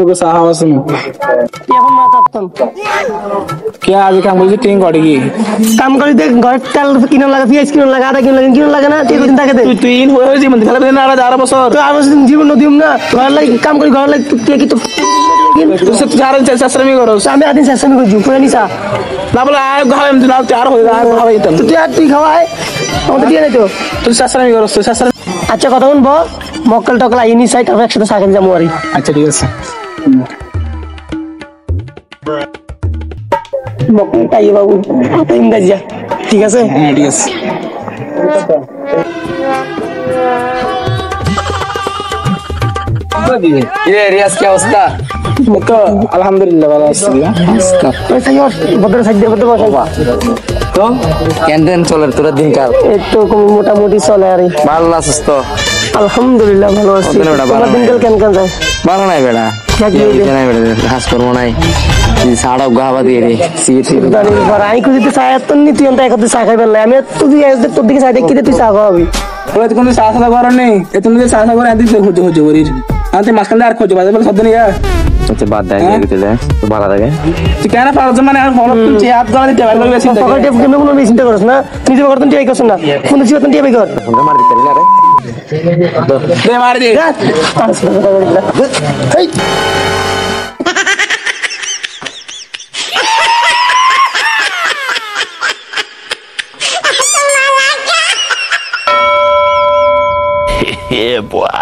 लोग साहब सुन এখন মাতাতন क्या आज काम बोल টিং করে কি কাম করি দেখ ঘর তেল কিনো লাগা পিএস কিনো লাগা আদা কিনো লাগা না তুই কোন থাকে দে তুই তুই হয়ে জীবন খেলা না আর 12 বছর তো আর বছর জীবন নদিম না ঘর লাগি কাম করি ঘর লাগি তুই কি তো তুই চার চাষরামি করস আমি আদিন শাসন করি জুপুরা নিসা না বলে আর ঘাও এমনি না চার হয়ে আর খাওয়াই তো তুই আর তুই খাওয়াই আমাদের দিয়ে নাই তো তুই চাষরামি করস তুই চাষরামি আচ্ছা কথা বল মক্কেল টকল আই নি সাইড আর একসাথে সাইকেল যাবো আরি আচ্ছা ঠিক আছে মক্কেল তাই বাবু আপনি ইন্দাজিয়া ঠিক আছে হ্যাঁ ঠিক আছে ये रियाज क्या अवस्था তো আলহামদুলিল্লাহ ভালো আছি ওই সাইড বদর সাইড দিয়ে বদর বসা तो कैंटीन चले তোরা দিনকাল এই তো মোটামুটি চলে আরে ভালো আছিস তো আলহামদুলিল্লাহ ভালো আছি তোমার দিনকাল কেন কেন যায় ভালো নাই বেড়া নাই বেড়া কাজ করবো নাই সাড়া গাওয়া দিয়ে রে সিট জানি পর আই খুঁজতে চায় তো নি তুই অন্ত একতে চা খাই বললে আমি তো তুই তোর দিকে চাই দেখি তুই চা খাওয়াবি ওরা তো কোনো চাষা করার নেই এ তুমি যে চাষা করে এদিকে খুঁজে খুঁজে করিস আনতে মাঝখানে আর খোঁজো বাজে বলে শব্দ নেই আচ্ছা বাদ দেয় দিতে যায় তো ভালো লাগে তুই কেন পারছ মানে আর ফলো তুলছি হাত গলা দিতে পারবে বেশি সকাল টেপ কেমন কোনো চিন্তা করছ না নিজে করতেন টিআই করছ না কোন কিছু করতেন টিআই কর মার দিতে না রে দে মার দে হেই Yeah, boy.